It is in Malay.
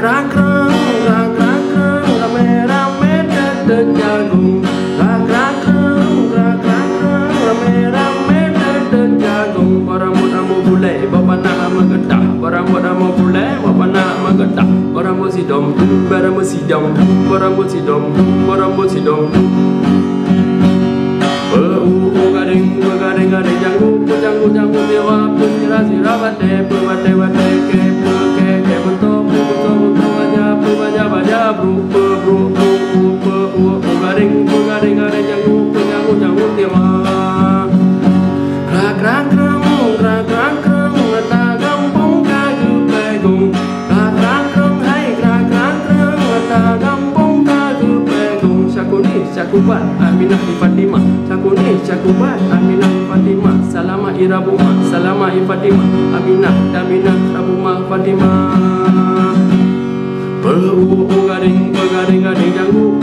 krak kreung, rame-rame dedek jagung. Krak kreung, rame-rame dedek jagung. Barang-barang bule, bapak nak mengedah. Barang-barang bule, bapak nak mengedah. Barang musidom, barang musidom, barang musidom, barang musidom. Gading janggu dewa pusira sira bate bate ke bentuk baja bru gading janggu dewa. Krak kreung ta gampung kagu pegung. Krak kreung hai krak kreung ta gampung kagu pegung. Syakubat Aminah di Fatimah. Syakubat Aminah di Fatimah. Salama irabuma, salama Fatimah. Aminah rabuma Fatimah. Gading janggu